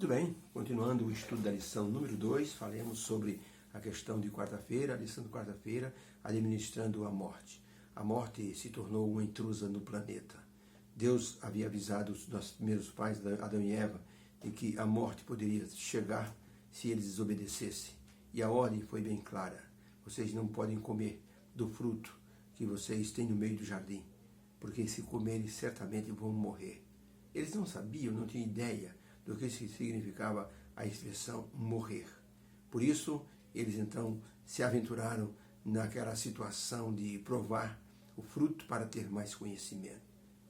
Muito bem, continuando o estudo da lição número 2, falemos sobre a questão de quarta-feira, a lição de quarta-feira, administrando a morte. A morte se tornou uma intrusa no planeta. Deus havia avisado os nossos primeiros pais, Adão e Eva, de que a morte poderia chegar se eles desobedecessem. E a ordem foi bem clara. Vocês não podem comer do fruto que vocês têm no meio do jardim, porque se comerem, certamente vão morrer. Eles não sabiam, não tinham ideia do que significava a expressão morrer. Por isso, eles então se aventuraram naquela situação de provar o fruto para ter mais conhecimento.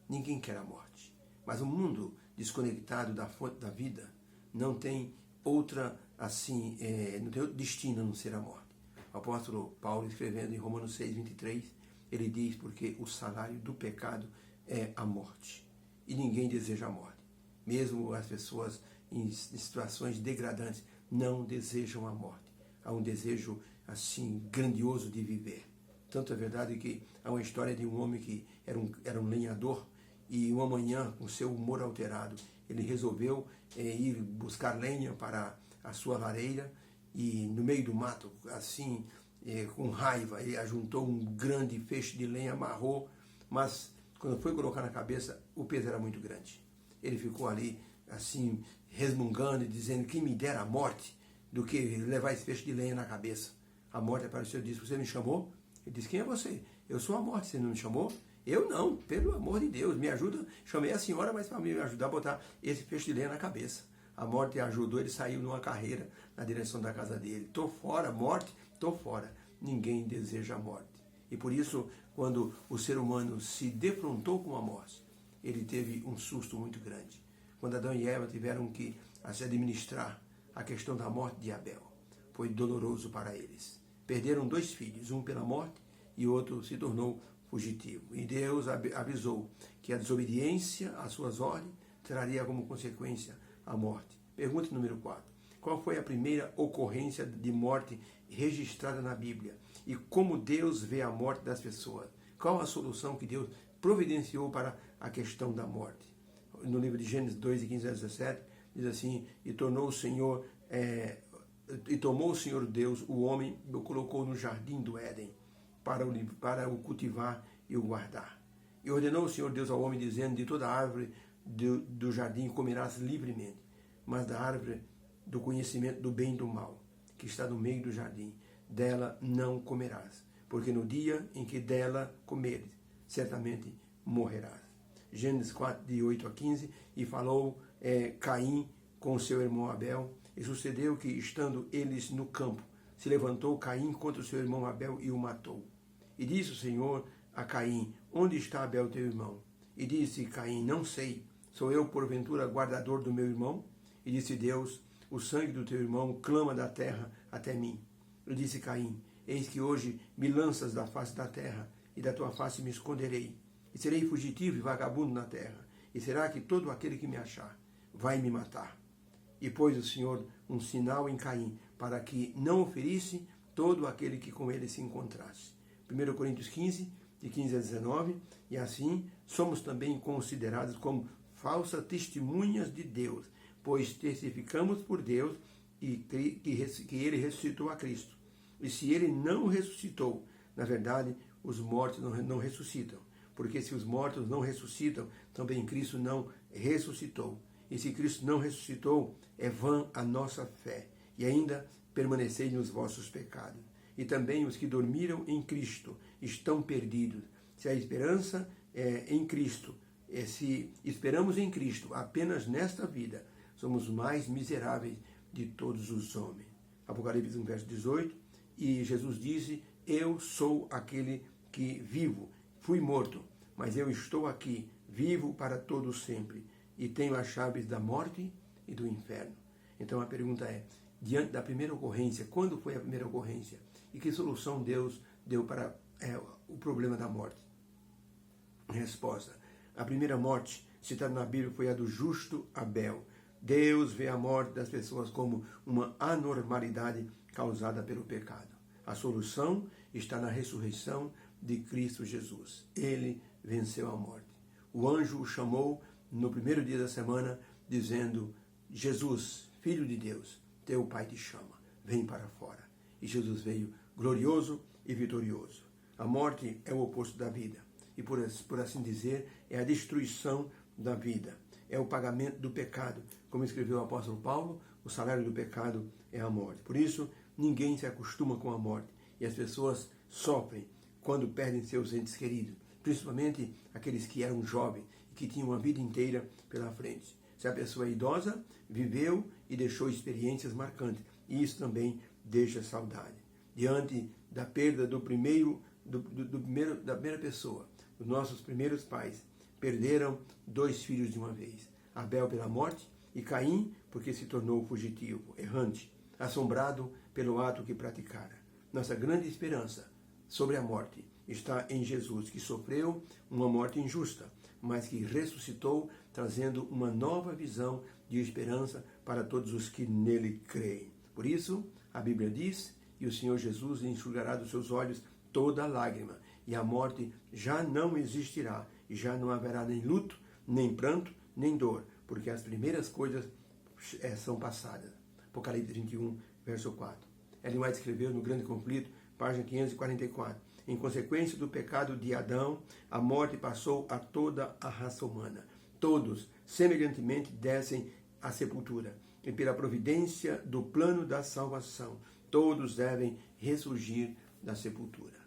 Ninguém quer a morte, mas o mundo desconectado da fonte da vida não tem outra assim, não tem outro destino a não ser a morte. O apóstolo Paulo, escrevendo em Romanos 6:23, ele diz: porque o salário do pecado é a morte, e ninguém deseja a morte. Mesmo as pessoas em situações degradantes não desejam a morte. Há um desejo assim grandioso de viver. Tanto é verdade que há uma história de um homem que era um lenhador, e uma manhã, com seu humor alterado, ele resolveu ir buscar lenha para a sua lareira, e no meio do mato, assim, com raiva, ele ajuntou um grande feixe de lenha, amarrou, mas quando foi colocar na cabeça, o peso era muito grande. Ele ficou ali, assim, resmungando e dizendo: quem me dera a morte do que levar esse feixe de lenha na cabeça. A morte apareceu e disse: você me chamou? Ele disse: quem é você? Eu sou a morte, você não me chamou? Eu não, pelo amor de Deus, me ajuda. Chamei a senhora, mas para me ajudar a botar esse feixe de lenha na cabeça. A morte ajudou, ele saiu numa carreira na direção da casa dele. Estou fora, morte, estou fora. Ninguém deseja a morte. E por isso, quando o ser humano se defrontou com a morte, ele teve um susto muito grande. Quando Adão e Eva tiveram que se administrar a questão da morte de Abel, foi doloroso para eles. Perderam 2 filhos, um pela morte e outro se tornou fugitivo. E Deus avisou que a desobediência às suas ordens traria como consequência a morte. Pergunta número 4. Qual foi a primeira ocorrência de morte registrada na Bíblia? E como Deus vê a morte das pessoas? Qual a solução que Deus providenciou para a questão da morte? No livro de Gênesis 2:15-17, diz assim: e tomou o Senhor Deus o homem e o colocou no jardim do Éden para o cultivar e o guardar. E ordenou o Senhor Deus ao homem, dizendo: de toda árvore do jardim comerás livremente, mas da árvore do conhecimento do bem e do mal, que está no meio do jardim, dela não comerás, porque no dia em que dela comeres, certamente morrerás. Gênesis 4, de 8-15, e falou Caim com seu irmão Abel, e sucedeu que, estando eles no campo, se levantou Caim contra o seu irmão Abel e o matou. E disse o Senhor a Caim: onde está Abel teu irmão? E disse Caim: não sei, sou eu porventura guardador do meu irmão? E disse Deus: o sangue do teu irmão clama da terra até mim. E disse Caim: eis que hoje me lanças da face da terra, e da tua face me esconderei, e serei fugitivo e vagabundo na terra, e será que todo aquele que me achar vai me matar? E pôs o Senhor um sinal em Caim, para que não o ferisse todo aquele que com ele se encontrasse. 1 Coríntios 15, de 15-19, e assim somos também considerados como falsas testemunhas de Deus, pois testificamos por Deus que ele ressuscitou a Cristo. E se ele não ressuscitou, na verdade, os mortos não ressuscitam. Porque se os mortos não ressuscitam, também Cristo não ressuscitou. E se Cristo não ressuscitou, é vã a nossa fé, e ainda permaneceis nos vossos pecados. E também os que dormiram em Cristo estão perdidos. Se a esperança é em Cristo, se esperamos em Cristo apenas nesta vida, somos mais miseráveis de todos os homens. Apocalipse 1, verso 18, e Jesus disse: eu sou aquele que vivo, fui morto, mas eu estou aqui, vivo para todo sempre, e tenho as chaves da morte e do inferno. Então a pergunta é, diante da primeira ocorrência, quando foi a primeira ocorrência? E que solução Deus deu para o problema da morte? Resposta: a primeira morte citada na Bíblia foi a do justo Abel. Deus vê a morte das pessoas como uma anormalidade causada pelo pecado. A solução está na ressurreição de Cristo Jesus. Ele venceu a morte. O anjo o chamou no primeiro dia da semana, dizendo: Jesus, Filho de Deus, teu Pai te chama, vem para fora. E Jesus veio glorioso e vitorioso. A morte é o oposto da vida. E por assim dizer, é a destruição da vida. É o pagamento do pecado. Como escreveu o apóstolo Paulo, o salário do pecado é a morte. Por isso, ninguém se acostuma com a morte. E as pessoas sofrem quando perdem seus entes queridos. Principalmente aqueles que eram jovens e que tinham uma vida inteira pela frente. Se a pessoa é idosa, viveu e deixou experiências marcantes. E isso também deixa saudade. Diante da perda da primeira pessoa, os nossos primeiros pais perderam 2 filhos de uma vez. Abel pela morte e Caim porque se tornou fugitivo, errante, assombrado pelo ato que praticara. Nossa grande esperança sobre a morte está em Jesus, que sofreu uma morte injusta, mas que ressuscitou, trazendo uma nova visão de esperança para todos os que nele creem. Por isso, a Bíblia diz, e o Senhor Jesus enxugará dos seus olhos toda lágrima, e a morte já não existirá, e já não haverá nem luto, nem pranto, nem dor, porque as primeiras coisas são passadas. Apocalipse 21, verso 4. Ellen White escreveu no Grande Conflito, página 544. Em consequência do pecado de Adão, a morte passou a toda a raça humana. Todos, semelhantemente, descem à sepultura. E pela providência do plano da salvação, todos devem ressurgir da sepultura.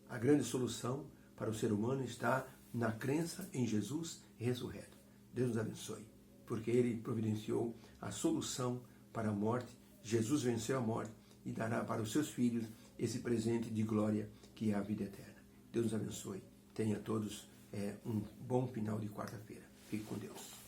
A grande solução para o ser humano está na crença em Jesus ressurreto. Deus nos abençoe, porque Ele providenciou a solução para a morte. Jesus venceu a morte e dará para os seus filhos esse presente de glória que é a vida eterna. Deus nos abençoe. Tenha todos um bom final de quarta-feira. Fique com Deus.